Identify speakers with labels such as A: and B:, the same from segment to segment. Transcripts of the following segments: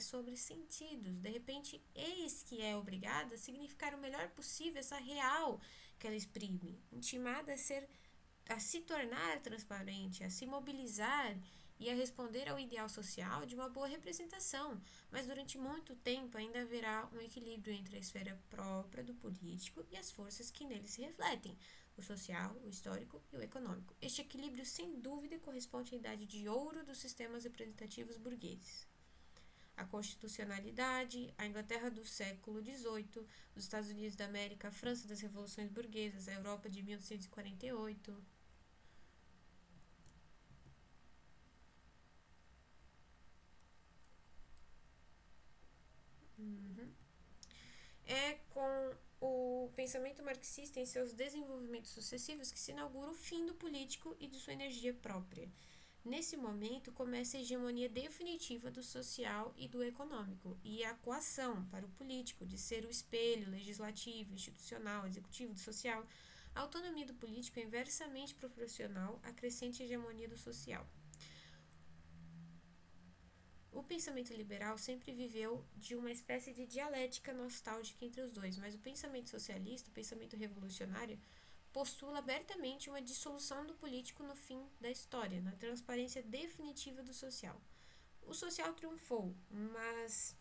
A: sobre sentidos. De repente, eis que é obrigada a significar o melhor possível essa real que ela exprime, intimada a se tornar transparente, a se mobilizar e a responder ao ideal social de uma boa representação, mas durante muito tempo ainda haverá um equilíbrio entre a esfera própria do político e as forças que nele se refletem, o social, o histórico e o econômico. Este equilíbrio, sem dúvida, corresponde à idade de ouro dos sistemas representativos burgueses. A constitucionalidade, a Inglaterra do século XVIII, os Estados Unidos da América, a França das revoluções burguesas, a Europa de 1848. É com o pensamento marxista em seus desenvolvimentos sucessivos que se inaugura o fim do político e de sua energia própria. Nesse momento começa a hegemonia definitiva do social e do econômico e a coação para o político de ser o espelho legislativo, institucional, executivo do social. A autonomia do político é inversamente proporcional à crescente hegemonia do social. O pensamento liberal sempre viveu de uma espécie de dialética nostálgica entre os dois, mas o pensamento socialista, o pensamento revolucionário, postula abertamente uma dissolução do político no fim da história, na transparência definitiva do social. O social triunfou, mas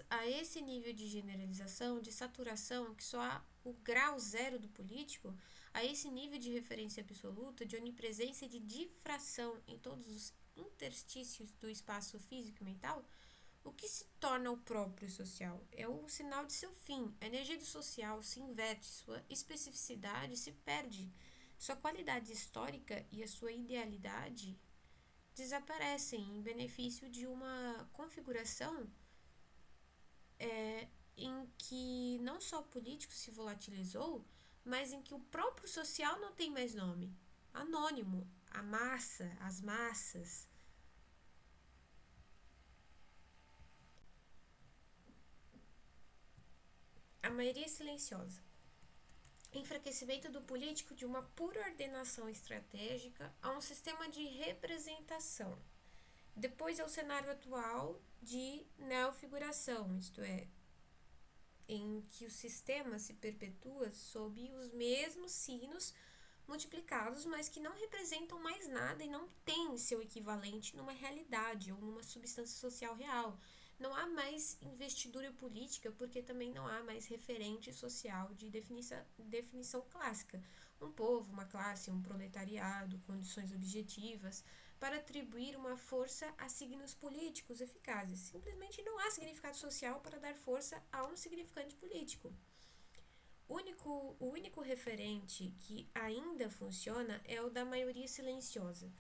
A: a esse nível de generalização, de saturação, que só há o grau zero do político, a esse nível de referência absoluta, de onipresença e de difração em todos os interstícios do espaço físico e mental, o que se torna o próprio social é o sinal de seu fim. A energia do social se inverte, sua especificidade se perde, sua qualidade histórica e a sua idealidade desaparecem em benefício de uma configuração em que não só o político se volatilizou, mas em que o próprio social não tem mais nome. Anônimo, a massa, as massas. A maioria silenciosa. Enfraquecimento do político de uma pura ordenação estratégica a um sistema de representação. Depois é o cenário atual de neofiguração, isto é, em que o sistema se perpetua sob os mesmos signos multiplicados, mas que não representam mais nada e não têm seu equivalente numa realidade ou numa substância social real. Não há mais investidura política porque também não há mais referente social de definição clássica. Um povo, uma classe, um proletariado, condições objetivas, para atribuir uma força a signos políticos eficazes. Simplesmente não há significado social para dar força a um significante político. O único referente que ainda funciona é o da maioria silenciosa.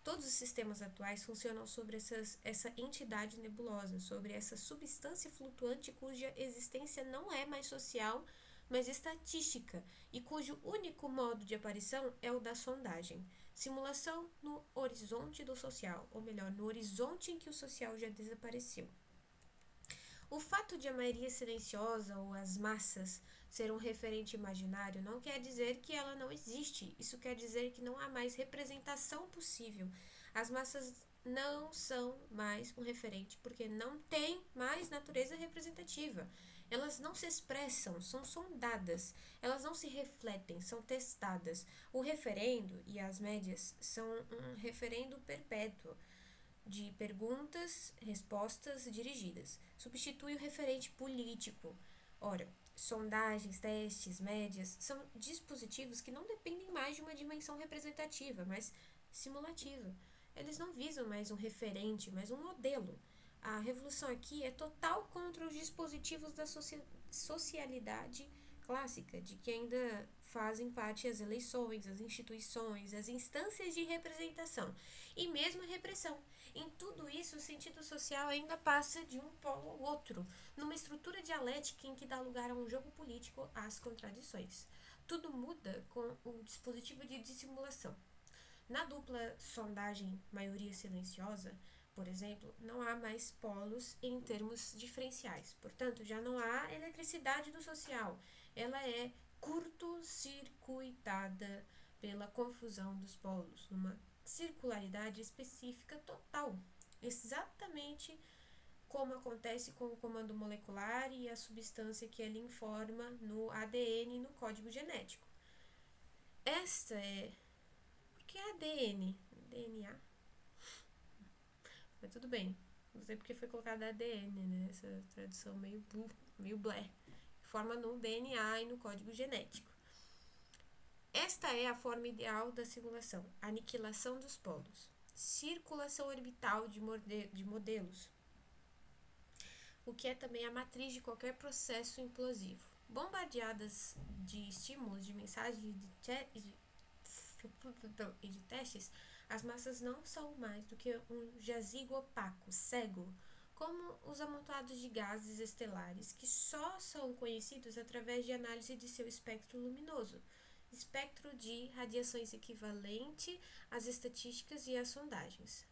A: Todos os sistemas atuais funcionam sobre essa entidade nebulosa, sobre essa substância flutuante cuja existência não é mais social, mas estatística, e cujo único modo de aparição é o da sondagem. Simulação no horizonte do social, ou melhor, no horizonte em que o social já desapareceu. O fato de a maioria silenciosa ou as massas ser um referente imaginário não quer dizer que ela não existe. Isso quer dizer que não há mais representação possível. As massas não são mais um referente porque não têm mais natureza representativa. Elas não se expressam, são sondadas. Elas não se refletem, são testadas. O referendo e as médias são um referendo perpétuo de perguntas, respostas dirigidas. Substitui o referente político. Ora, sondagens, testes, médias são dispositivos que não dependem mais de uma dimensão representativa, mas simulativa. Eles não visam mais um referente, mas um modelo. A revolução aqui é total contra os dispositivos da socialidade clássica, de que ainda fazem parte as eleições, as instituições, as instâncias de representação e mesmo a repressão. Em tudo isso, o sentido social ainda passa de um polo ao outro, numa estrutura dialética em que dá lugar a um jogo político às contradições. Tudo muda com o dispositivo de dissimulação. Na dupla sondagem maioria silenciosa, por exemplo, não há mais polos em termos diferenciais. Portanto, já não há eletricidade do social. Ela é curto-circuitada pela confusão dos polos, numa circularidade específica total, exatamente como acontece com o comando molecular e a substância que ele informa no ADN e no código genético. Esta é... Por que ADN? DNA? Mas tudo bem. Não sei porque foi colocado ADN, né? Essa tradução meio blé. Forma no DNA e no código genético. Esta é a forma ideal da simulação. Aniquilação dos polos. Circulação orbital de modelos. O que é também a matriz de qualquer processo implosivo. Bombardeadas de estímulos, de mensagens e de testes, as massas não são mais do que um jazigo opaco, cego, como os amontoados de gases estelares, que só são conhecidos através de análise de seu espectro luminoso, espectro de radiações equivalente às estatísticas e às sondagens.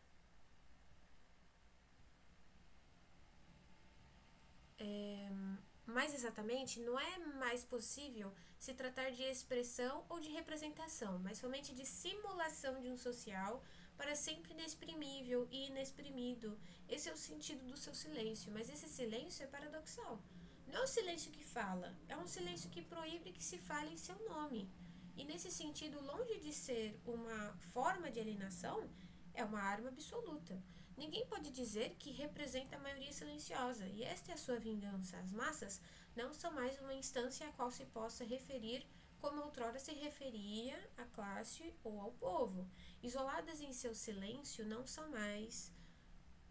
A: Mais exatamente, não é mais possível se tratar de expressão ou de representação, mas somente de simulação de um social para sempre inexprimível e inexprimido. Esse é o sentido do seu silêncio, mas esse silêncio é paradoxal. Não é um silêncio que fala, é um silêncio que proíbe que se fale em seu nome. E nesse sentido, longe de ser uma forma de alienação, é uma arma absoluta. Ninguém pode dizer que representa a maioria silenciosa, e esta é a sua vingança. As massas não são mais uma instância a qual se possa referir como outrora se referia à classe ou ao povo. Isoladas em seu silêncio, não são mais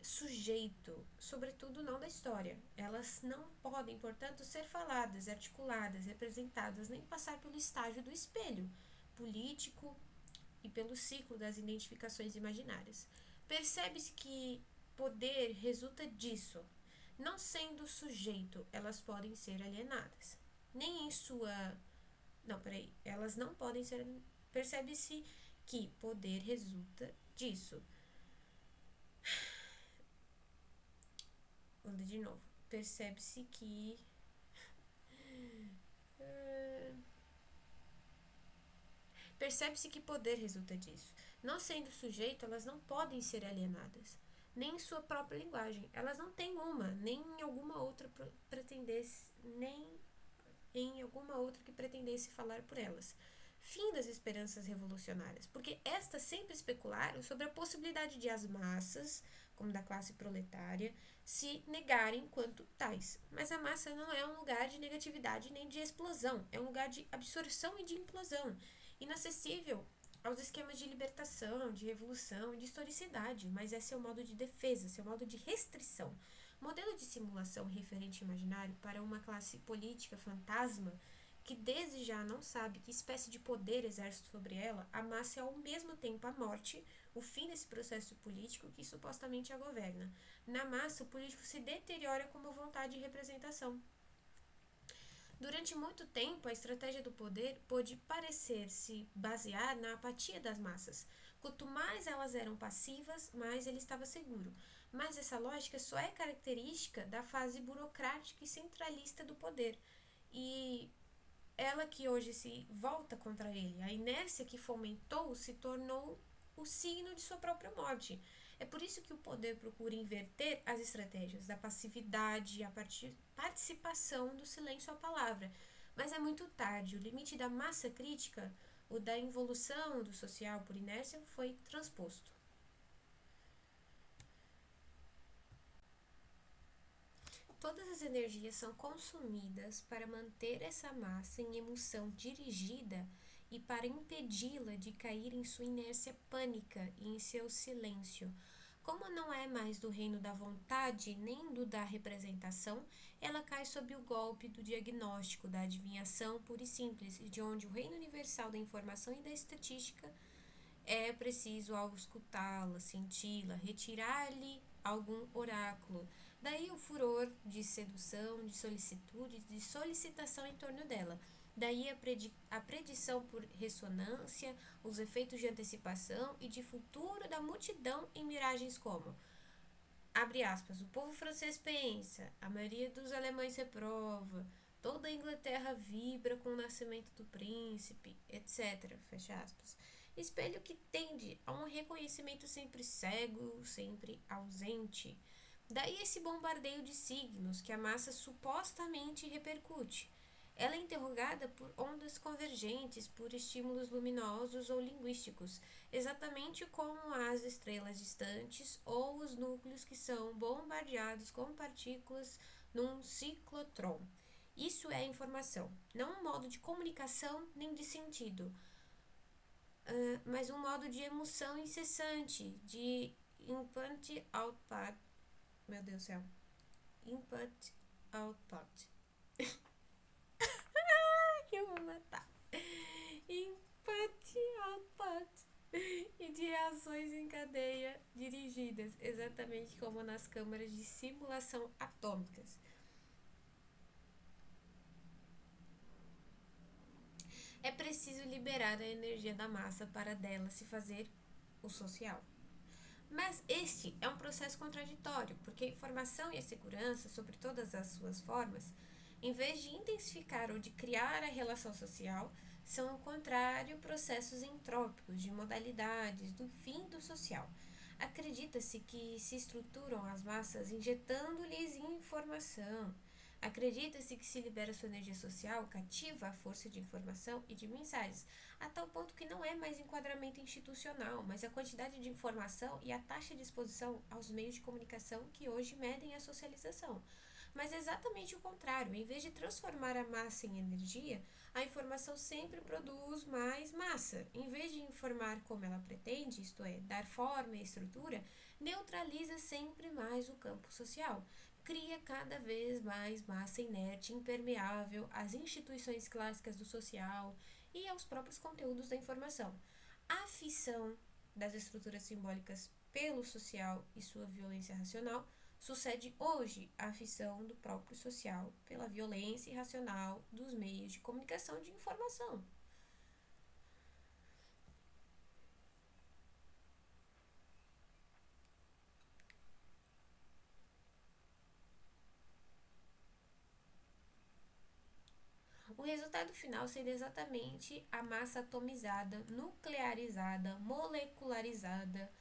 A: sujeito, sobretudo não da história. Elas não podem, portanto, ser faladas, articuladas, representadas, nem passar pelo estágio do espelho político e pelo ciclo das identificações imaginárias. Percebe-se que poder resulta disso. Não sendo sujeito, elas podem ser alienadas. Nem em sua... Elas não podem ser... Percebe-se que poder resulta disso. Vou ler de novo. Percebe-se que... Percebe-se que poder resulta disso. Não sendo sujeito, elas não podem ser alienadas, nem em sua própria linguagem. Elas não têm uma, nem em alguma outra que pretendesse falar por elas. Fim das esperanças revolucionárias, porque estas sempre especularam sobre a possibilidade de as massas, como da classe proletária, se negarem quanto tais. Mas a massa não é um lugar de negatividade nem de explosão, é um lugar de absorção e de implosão, inacessível aos esquemas de libertação, de revolução e de historicidade, mas é seu modo de defesa, seu modo de restrição. Modelo de simulação referente imaginário para uma classe política fantasma que desde já não sabe que espécie de poder exerce sobre ela, a massa é ao mesmo tempo a morte, o fim desse processo político que supostamente a governa. Na massa, o político se deteriora como vontade de representação. Durante muito tempo, a estratégia do poder pôde parecer se basear na apatia das massas. Quanto mais elas eram passivas, mais ele estava seguro. Mas essa lógica só é característica da fase burocrática e centralista do poder. E ela que hoje se volta contra ele, a inércia que fomentou se tornou o signo de sua própria morte. É por isso que o poder procura inverter as estratégias da passividade, a participação do silêncio à palavra. Mas é muito tarde. O limite da massa crítica, o da involução do social por inércia, foi transposto. Todas as energias são consumidas para manter essa massa em emulsão dirigida e para impedi-la de cair em sua inércia pânica e em seu silêncio. Como não é mais do reino da vontade nem do da representação, ela cai sob o golpe do diagnóstico, da adivinhação pura e simples, de onde o reino universal da informação e da estatística é preciso, ao escutá-la, senti-la, retirar-lhe algum oráculo. Daí o furor de sedução, de solicitude, de solicitação em torno dela. Daí a predição por ressonância, os efeitos de antecipação e de futuro da multidão em miragens como, abre aspas, o povo francês pensa, a maioria dos alemães reprova, toda a Inglaterra vibra com o nascimento do príncipe, etc., fecha aspas. espelho que tende a um reconhecimento sempre cego, sempre ausente. Daí esse bombardeio de signos que a massa supostamente repercute. Ela é interrogada por ondas convergentes, por estímulos luminosos ou linguísticos, exatamente como as estrelas distantes ou os núcleos que são bombardeados com partículas num ciclotron. Isso é informação, não um modo de comunicação nem de sentido, mas um modo de emoção incessante, de input output. Meu Deus do céu. Input output. Eu vou matar. Input output. E de reações em cadeia dirigidas, exatamente como nas câmaras de simulação atômicas. É preciso liberar a energia da massa para dela se fazer o social. Mas este é um processo contraditório, porque a informação e a segurança, sobre todas as suas formas, em vez de intensificar ou de criar a relação social, são, ao contrário, processos entrópicos de modalidades do fim do social. Acredita-se que se estruturam as massas injetando-lhes informação. Acredita-se que se libera sua energia social, cativa a força de informação e de mensagens, a tal ponto que não é mais enquadramento institucional, mas a quantidade de informação e a taxa de exposição aos meios de comunicação que hoje medem a socialização. Mas é exatamente o contrário. Em vez de transformar a massa em energia, a informação sempre produz mais massa. Em vez de informar como ela pretende, isto é, dar forma e estrutura, neutraliza sempre mais o campo social. Cria cada vez mais massa inerte, impermeável às instituições clássicas do social e aos próprios conteúdos da informação. A fissão das estruturas simbólicas pelo social e sua violência racional sucede hoje à fissão do próprio social pela violência irracional dos meios de comunicação de informação. O resultado final seria exatamente a massa atomizada, nuclearizada, molecularizada,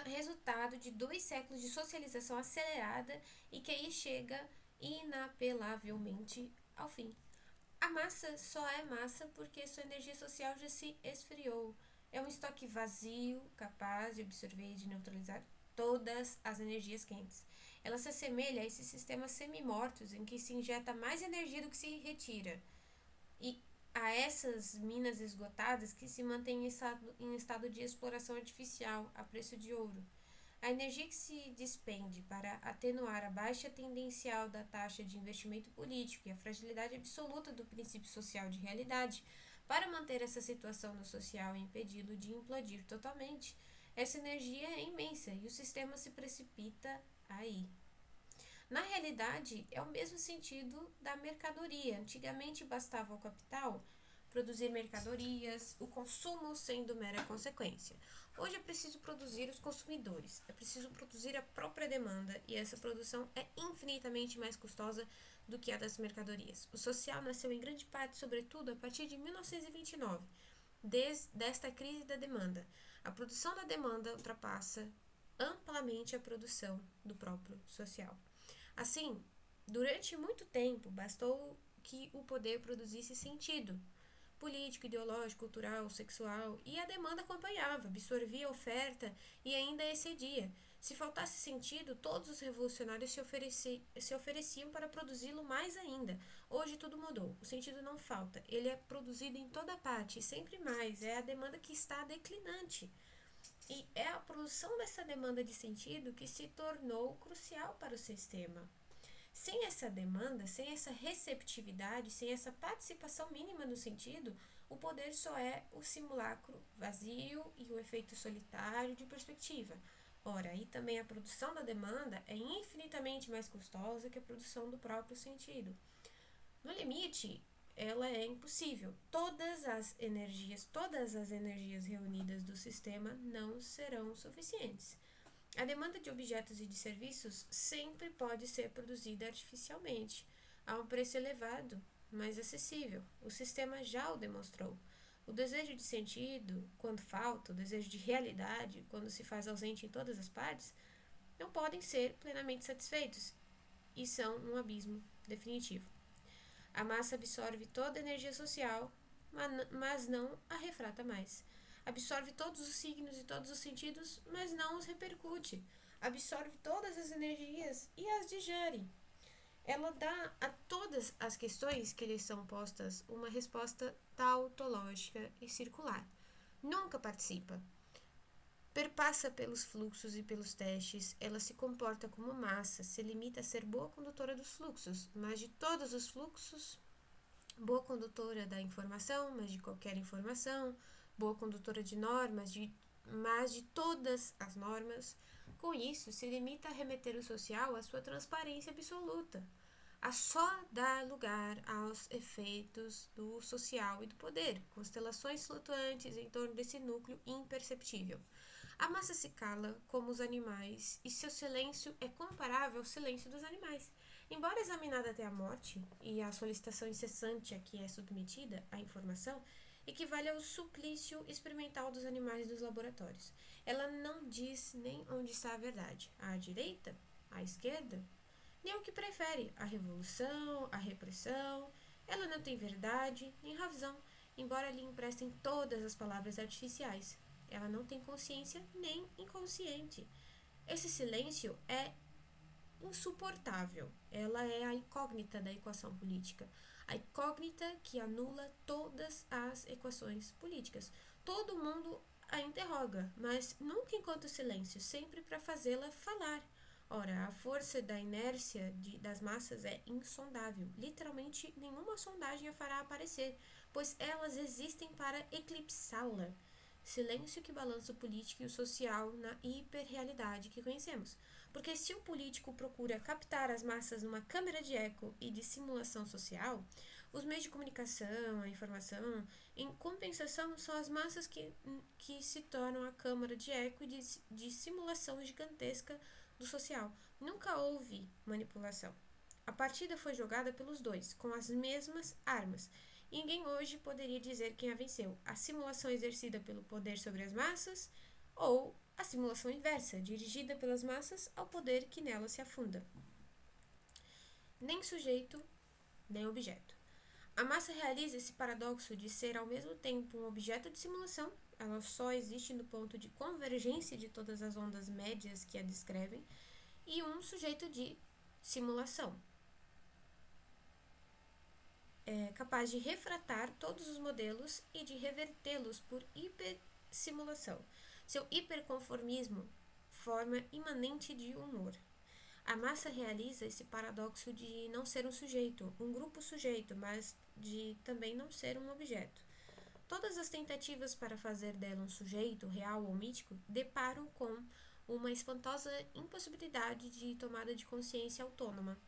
A: resultado de 2 séculos de socialização acelerada e que aí chega inapelavelmente ao fim. A massa só é massa porque sua energia social já se esfriou. É um estoque vazio, capaz de absorver e de neutralizar todas as energias quentes. Ela se assemelha a esses sistemas semi-mortos em que se injeta mais energia do que se retira. E a essas minas esgotadas que se mantêm em estado de exploração artificial a preço de ouro. A energia que se despende para atenuar a baixa tendencial da taxa de investimento político e a fragilidade absoluta do princípio social de realidade para manter essa situação no social e impedi-lo de implodir totalmente, essa energia é imensa e o sistema se precipita aí. Na realidade, é o mesmo sentido da mercadoria. Antigamente bastava ao capital produzir mercadorias, o consumo sendo mera consequência. Hoje é preciso produzir os consumidores, é preciso produzir a própria demanda e essa produção é infinitamente mais custosa do que a das mercadorias. O social nasceu em grande parte, sobretudo, a partir de 1929, desta crise da demanda. A produção da demanda ultrapassa amplamente a produção do próprio social. Assim, durante muito tempo, bastou que o poder produzisse sentido político, ideológico, cultural, sexual, e a demanda acompanhava, absorvia a oferta e ainda excedia. Se faltasse sentido, todos os revolucionários se ofereciam para produzi-lo mais ainda. Hoje tudo mudou. O sentido não falta. Ele é produzido em toda parte, sempre mais. É a demanda que está declinante. E é a produção dessa demanda de sentido que se tornou crucial para o sistema. Sem essa demanda, sem essa receptividade, sem essa participação mínima no sentido, o poder só é o simulacro vazio e o efeito solitário de perspectiva. Ora, aí também a produção da demanda é infinitamente mais custosa que a produção do próprio sentido. No limite, ela é impossível. Todas as energias reunidas do sistema não serão suficientes. A demanda de objetos e de serviços sempre pode ser produzida artificialmente, a um preço elevado, mais acessível. O sistema já o demonstrou. O desejo de sentido, quando falta, o desejo de realidade, quando se faz ausente em todas as partes, não podem ser plenamente satisfeitos e são um abismo definitivo. A massa absorve toda a energia social, mas não a refrata mais. Absorve todos os signos e todos os sentidos, mas não os repercute. Absorve todas as energias e as digere. Ela dá a todas as questões que lhes são postas uma resposta tautológica e circular. Nunca participa. Perpassa pelos fluxos e pelos testes, ela se comporta como massa, se limita a ser boa condutora dos fluxos, mas de todos os fluxos, boa condutora da informação, mas de qualquer informação, boa condutora de normas, mas de todas as normas. Com isso, se limita a remeter o social à sua transparência absoluta, a só dar lugar aos efeitos do social e do poder, constelações flutuantes em torno desse núcleo imperceptível. A massa se cala como os animais e seu silêncio é comparável ao silêncio dos animais. Embora examinada até a morte e a solicitação incessante a que é submetida a informação, equivale ao suplício experimental dos animais dos laboratórios. Ela não diz nem onde está a verdade, à direita, à esquerda, nem o que prefere, a revolução, a repressão. Ela não tem verdade nem razão, embora lhe emprestem todas as palavras artificiais. Ela não tem consciência nem inconsciente. Esse silêncio é insuportável. Ela é a incógnita da equação política. A incógnita que anula todas as equações políticas. Todo mundo a interroga, mas nunca enquanto silêncio, sempre para fazê-la falar. Ora, a força da inércia das massas é insondável. Literalmente, nenhuma sondagem a fará aparecer, pois elas existem para eclipsá-la. Silêncio que balança o político e o social na hiperrealidade que conhecemos. Porque se o político procura captar as massas numa câmara de eco e de simulação social, os meios de comunicação, a informação, em compensação, são as massas que se tornam a câmara de eco e de simulação gigantesca do social. Nunca houve manipulação. A partida foi jogada pelos dois, com as mesmas armas. Ninguém hoje poderia dizer quem a venceu: a simulação exercida pelo poder sobre as massas ou a simulação inversa, dirigida pelas massas ao poder que nela se afunda. Nem sujeito, nem objeto. A massa realiza esse paradoxo de ser ao mesmo tempo um objeto de simulação, ela só existe no ponto de convergência de todas as ondas médias que a descrevem, e um sujeito de simulação, capaz de refratar todos os modelos e de revertê-los por hipersimulação. Seu hiperconformismo forma imanente de humor. A massa realiza esse paradoxo de não ser um sujeito, um grupo sujeito, mas de também não ser um objeto. Todas as tentativas para fazer dela um sujeito, real ou mítico, deparam com uma espantosa impossibilidade de tomada de consciência autônoma.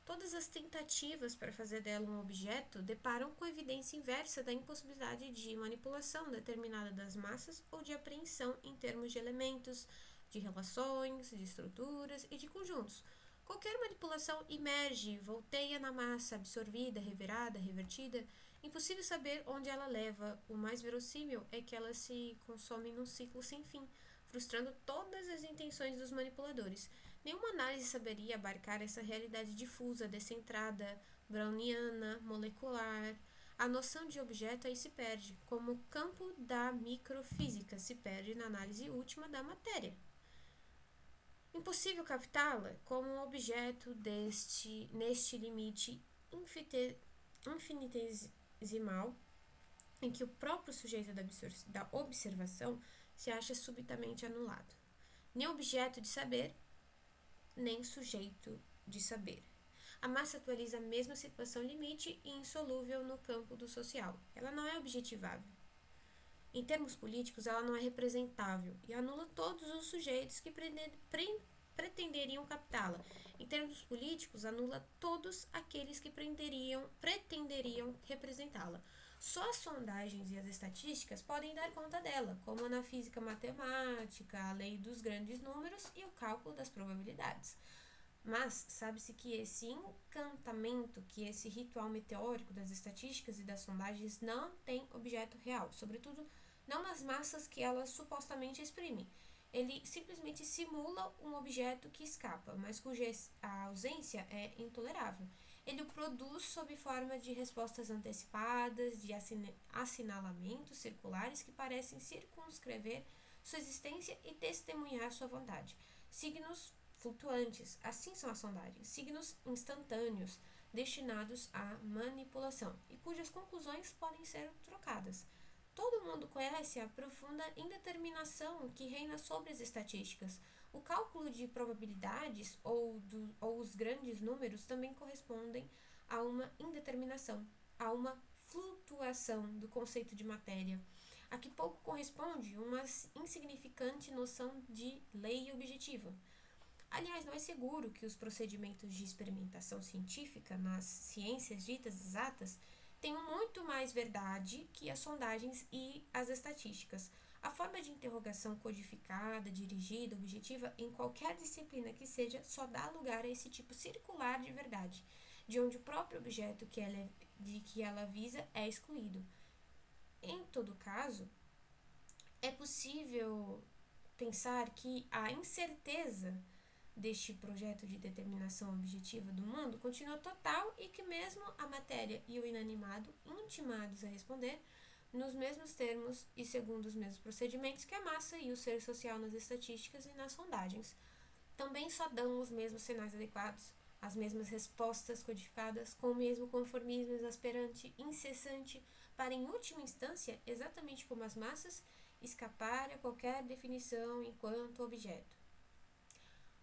A: Todas as tentativas para fazer dela um objeto deparam com a evidência inversa da impossibilidade de manipulação determinada das massas ou de apreensão em termos de elementos, de relações, de estruturas e de conjuntos. Qualquer manipulação emerge, volteia na massa, absorvida, revirada, revertida. Impossível saber onde ela leva. O mais verossímil é que ela se consome num ciclo sem fim, frustrando todas as intenções dos manipuladores. Nenhuma análise saberia abarcar essa realidade difusa, descentrada, browniana, molecular. A noção de objeto aí se perde, como o campo da microfísica se perde na análise última da matéria. Impossível captá-la como um objeto neste limite infinitesimal em que o próprio sujeito da observação se acha subitamente anulado. Nem objeto de saber, nem sujeito de saber. A massa atualiza a mesma situação limite e insolúvel no campo do social. Ela não é objetivável. Em termos políticos, ela não é representável e anula todos os sujeitos que pretenderiam captá-la. Em termos políticos, anula todos aqueles que pretenderiam representá-la. Só as sondagens e as estatísticas podem dar conta dela, como na física matemática, a lei dos grandes números e o cálculo das probabilidades. Mas sabe-se que esse encantamento, que esse ritual meteórico das estatísticas e das sondagens não tem objeto real, sobretudo não nas massas que elas supostamente exprimem. Ele simplesmente simula um objeto que escapa, mas cuja a ausência é intolerável. Ele o produz sob forma de respostas antecipadas, de assinalamentos circulares que parecem circunscrever sua existência e testemunhar sua vontade. Signos flutuantes, assim são as sondagens, signos instantâneos, destinados à manipulação e cujas conclusões podem ser trocadas. Todo mundo conhece a profunda indeterminação que reina sobre as estatísticas. O cálculo de probabilidades ou os grandes números também correspondem a uma indeterminação, a uma flutuação do conceito de matéria, a que pouco corresponde uma insignificante noção de lei objetiva. Aliás, não é seguro que os procedimentos de experimentação científica nas ciências ditas exatas tenham muito mais verdade que as sondagens e as estatísticas. A forma de interrogação codificada, dirigida, objetiva, em qualquer disciplina que seja, só dá lugar a esse tipo circular de verdade, de onde o próprio objeto de que ela visa é excluído. Em todo caso, é possível pensar que a incerteza deste projeto de determinação objetiva do mundo continua total e que mesmo a matéria e o inanimado, intimados a responder, nos mesmos termos e segundo os mesmos procedimentos que a massa e o ser social nas estatísticas e nas sondagens, também só dão os mesmos sinais adequados, as mesmas respostas codificadas, com o mesmo conformismo exasperante, incessante, para, em última instância, exatamente como as massas, escapar a qualquer definição enquanto objeto.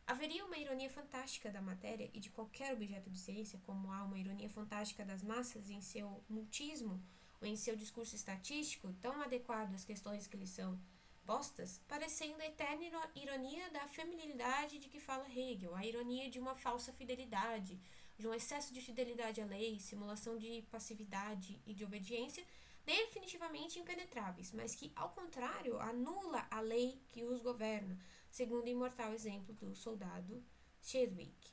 A: Haveria uma ironia fantástica da matéria e de qualquer objeto de ciência, como há uma ironia fantástica das massas em seu multismo ou em seu discurso estatístico, tão adequado às questões que lhes são postas, parecendo a eterna ironia da feminilidade de que fala Hegel, a ironia de uma falsa fidelidade, de um excesso de fidelidade à lei, simulação de passividade e de obediência, definitivamente impenetráveis, mas que, ao contrário, anula a lei que os governa, segundo o imortal exemplo do soldado Chadwick.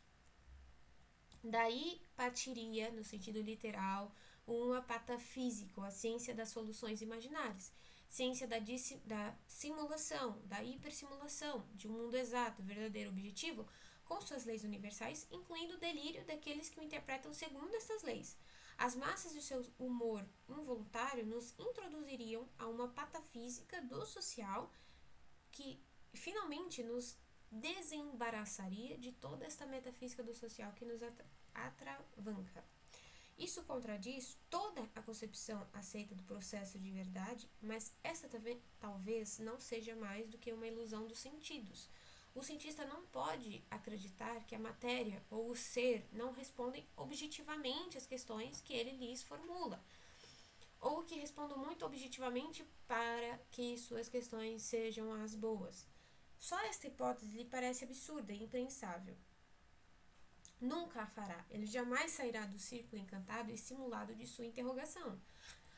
A: Daí partiria, no sentido literal, uma patafísica, a ciência das soluções imaginárias, ciência da simulação, da hipersimulação, de um mundo exato, verdadeiro, objetivo, com suas leis universais, incluindo o delírio daqueles que o interpretam segundo essas leis. As massas e o seu humor involuntário nos introduziriam a uma patafísica do social que finalmente nos desembaraçaria de toda esta metafísica do social que nos atravanca. Isso contradiz toda a concepção aceita do processo de verdade, mas essa talvez não seja mais do que uma ilusão dos sentidos. O cientista não pode acreditar que a matéria ou o ser não respondem objetivamente às questões que ele lhes formula, ou que respondam muito objetivamente para que suas questões sejam as boas. Só esta hipótese lhe parece absurda e impensável. Nunca a fará. Ele jamais sairá do círculo encantado e simulado de sua interrogação.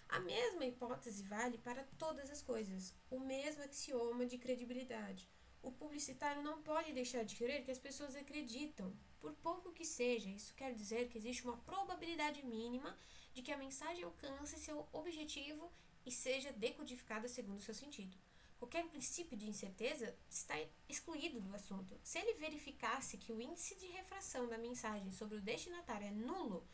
A: A mesma hipótese vale para todas as coisas, o mesmo axioma de credibilidade. O publicitário não pode deixar de crer que as pessoas acreditam, por pouco que seja. Isso quer dizer que existe uma probabilidade mínima de que a mensagem alcance seu objetivo e seja decodificada segundo seu sentido. Qualquer princípio de incerteza está excluído do assunto. Se ele verificasse que o índice de refração da mensagem sobre o destinatário é nulo,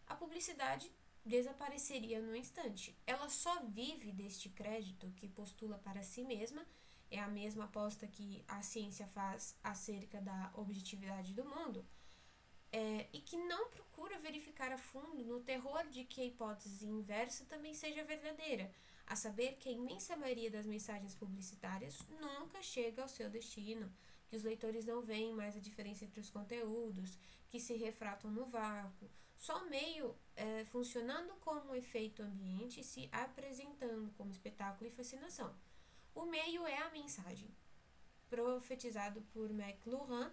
A: a publicidade desapareceria no instante. Ela só vive deste crédito que postula para si mesma, é a mesma aposta que a ciência faz acerca da objetividade do mundo, e que não procura verificar a fundo no terror de que a hipótese inversa também seja verdadeira, a saber que a imensa maioria das mensagens publicitárias nunca chega ao seu destino, que os leitores não veem mais a diferença entre os conteúdos, que se refratam no vácuo, só o meio funcionando como um efeito ambiente e se apresentando como espetáculo e fascinação. O meio é a mensagem, profetizado por McLuhan,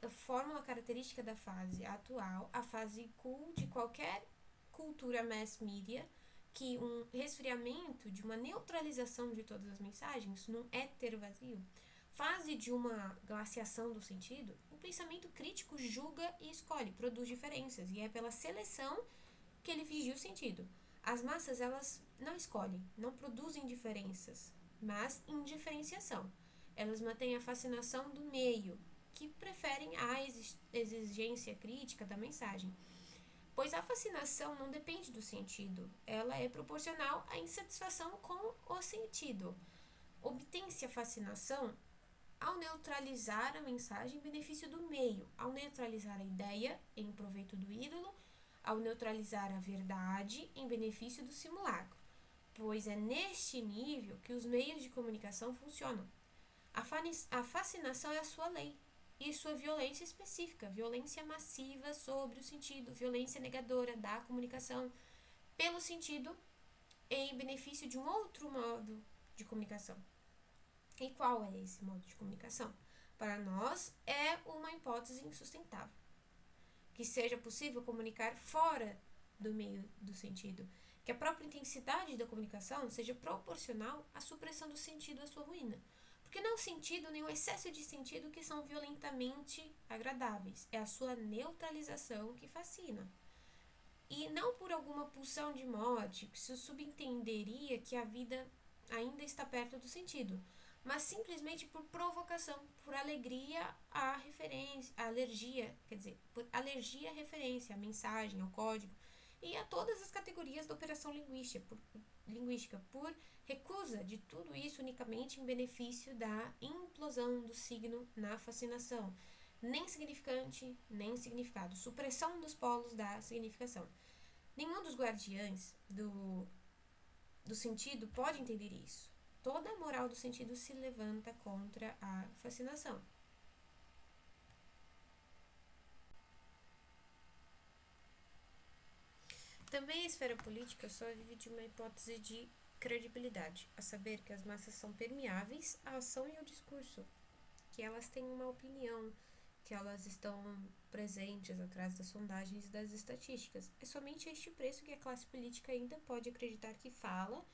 A: fórmula característica da fase atual, a fase cool de qualquer cultura mass media, que um resfriamento de uma neutralização de todas as mensagens num éter vazio fase de uma glaciação do sentido, o pensamento crítico julga e escolhe, produz diferenças, e é pela seleção que ele vigia o sentido. As massas, elas não escolhem, não produzem diferenças, mas indiferenciação. Elas mantêm a fascinação do meio, que preferem a exigência crítica da mensagem. Pois a fascinação não depende do sentido, ela é proporcional à insatisfação com o sentido. Obtém-se a fascinação ao neutralizar a mensagem em benefício do meio, ao neutralizar a ideia em proveito do ídolo, ao neutralizar a verdade em benefício do simulacro, pois é neste nível que os meios de comunicação funcionam. A fascinação é a sua lei e sua violência específica, violência massiva sobre o sentido, violência negadora da comunicação pelo sentido em benefício de um outro modo de comunicação. E qual é esse modo de comunicação? Para nós, é uma hipótese insustentável. Que seja possível comunicar fora do meio do sentido. Que a própria intensidade da comunicação seja proporcional à supressão do sentido à sua ruína. Porque não é o sentido nem o excesso de sentido que são violentamente agradáveis. É a sua neutralização que fascina. E não por alguma pulsão de morte, que se subentenderia que a vida ainda está perto do sentido, mas simplesmente por provocação, por alegria à referência, por alergia à referência, à mensagem, ao código e a todas as categorias da operação linguística, por recusa de tudo isso unicamente em benefício da implosão do signo na fascinação, nem significante, nem significado, supressão dos polos da significação. Nenhum dos guardiães do sentido pode entender isso. Toda a moral do sentido se levanta contra a fascinação. Também a esfera política só vive de uma hipótese de credibilidade, a saber que as massas são permeáveis à ação e ao discurso, que elas têm uma opinião, que elas estão presentes atrás das sondagens e das estatísticas. É somente a este preço que a classe política ainda pode acreditar que fala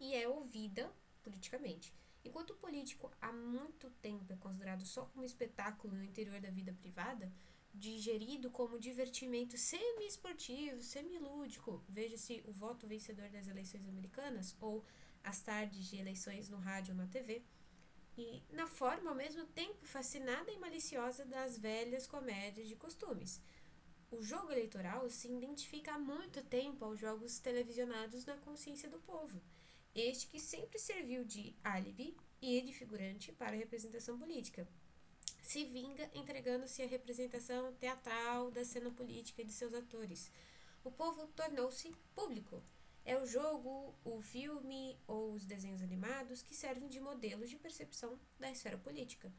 A: e é ouvida politicamente. Enquanto o político há muito tempo é considerado só como espetáculo no interior da vida privada, digerido como divertimento semi-esportivo, semi-lúdico, veja-se o voto vencedor das eleições americanas ou as tardes de eleições no rádio ou na TV, e na forma ao mesmo tempo fascinada e maliciosa das velhas comédias de costumes. O jogo eleitoral se identifica há muito tempo aos jogos televisionados na consciência do povo, este que sempre serviu de álibi e de figurante para a representação política. Se vinga entregando-se à representação teatral da cena política e de seus atores. O povo tornou-se público. É o jogo, o filme ou os desenhos animados que servem de modelos de percepção da esfera política.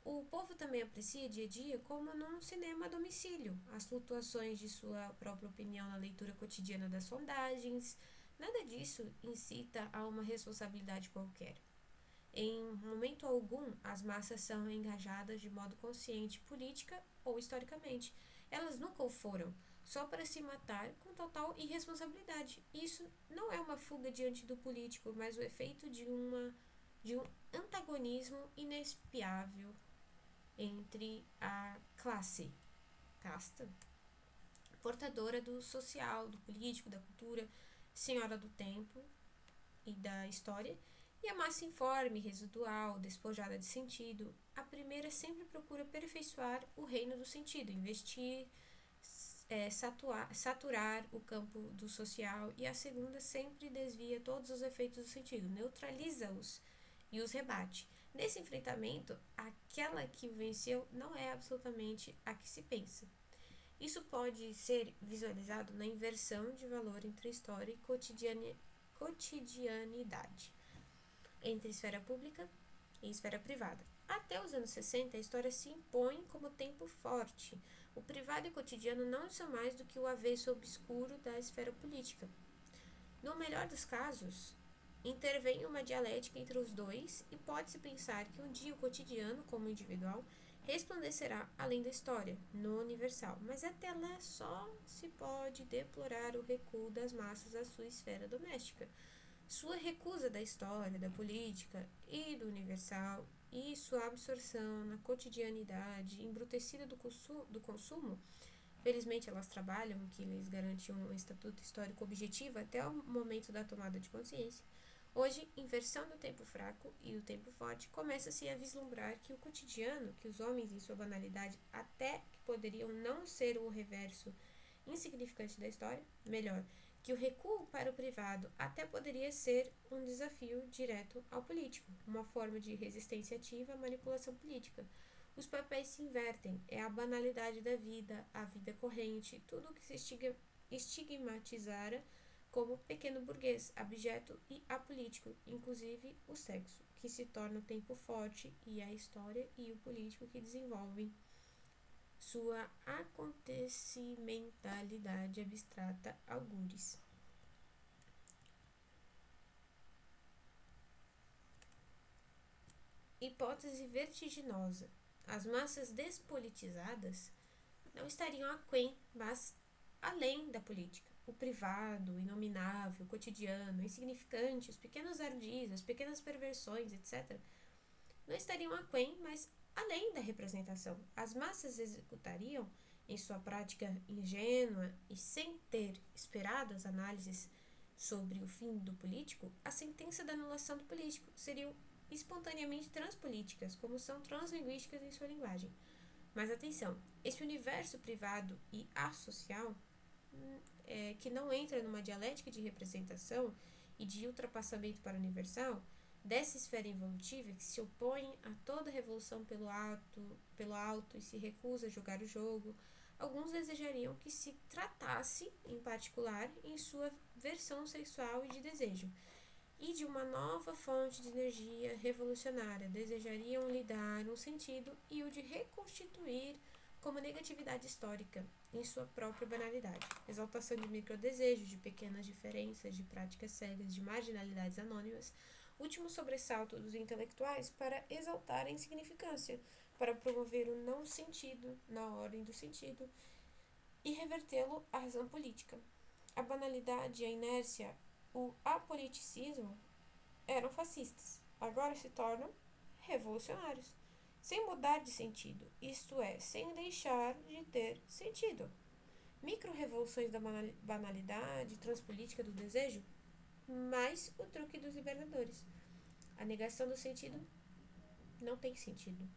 A: O povo também aprecia dia a dia como num cinema a domicílio, as flutuações de sua própria opinião na leitura cotidiana das sondagens. Nada disso incita a uma responsabilidade qualquer. Em momento algum, as massas são engajadas de modo consciente, política ou historicamente. Elas nunca o foram, só para se matar com total irresponsabilidade. Isso não é uma fuga diante do político, mas o efeito de um antagonismo inexpiável entre a classe, casta, portadora do social, do político, da cultura, senhora do tempo e da história, e a massa informe, residual, despojada de sentido. A primeira sempre procura aperfeiçoar o reino do sentido, investir, saturar o campo do social, e a segunda sempre desvia todos os efeitos do sentido, neutraliza-os e os rebate. Nesse enfrentamento, aquela que venceu não é absolutamente a que se pensa. Isso pode ser visualizado na inversão de valor entre história e cotidianidade, entre esfera pública e esfera privada. Até os anos 60, a história se impõe como tempo forte. O privado e o cotidiano não são mais do que o avesso obscuro da esfera política. No melhor dos casos, intervém uma dialética entre os dois e pode-se pensar que um dia o cotidiano, como individual, resplandecerá além da história, no universal, mas até lá só se pode deplorar o recuo das massas à sua esfera doméstica. Sua recusa da história, da política e do universal e sua absorção na cotidianidade embrutecida do consumo. Felizmente, elas trabalham, o que lhes garante um estatuto histórico objetivo até o momento da tomada de consciência. Hoje, inversão do tempo fraco e do tempo forte, começa-se a vislumbrar que o cotidiano, que os homens em sua banalidade até que poderiam não ser o reverso insignificante da história, melhor, que o recuo para o privado até poderia ser um desafio direto ao político, uma forma de resistência ativa à manipulação política. Os papéis se invertem, é a banalidade da vida, a vida corrente, tudo o que se estigmatizara como pequeno burguês, abjeto e apolítico, inclusive o sexo, que se torna o tempo forte, e a história e o político que desenvolvem sua acontecimentalidade abstrata algures. Hipótese vertiginosa. As massas despolitizadas não estariam aquém, mas além da política. O privado, o inominável, o cotidiano, o insignificante, os pequenos ardis, as pequenas perversões, etc., não estariam aquém, mas além da representação. As massas executariam, em sua prática ingênua e sem ter esperado as análises sobre o fim do político, a sentença da anulação do político. Seriam espontaneamente transpolíticas, como são translinguísticas em sua linguagem. Mas atenção, esse universo privado e associal, que não entra numa dialética de representação e de ultrapassamento para o universal, dessa esfera evolutiva que se opõe a toda revolução pelo alto e se recusa a jogar o jogo, alguns desejariam que se tratasse, em particular, em sua versão sexual e de desejo, e de uma nova fonte de energia revolucionária. Desejariam lhe dar um sentido e o de reconstituir como negatividade histórica em sua própria banalidade. Exaltação de microdesejos, de pequenas diferenças, de práticas cegas, de marginalidades anônimas, último sobressalto dos intelectuais para exaltar a insignificância, para promover o não sentido na ordem do sentido e revertê-lo à razão política. A banalidade, a inércia, o apoliticismo eram fascistas, agora se tornam revolucionários, sem mudar de sentido, isto é, sem deixar de ter sentido. Micro-revoluções da banalidade transpolítica do desejo, mais o truque dos libertadores. A negação do sentido não tem sentido.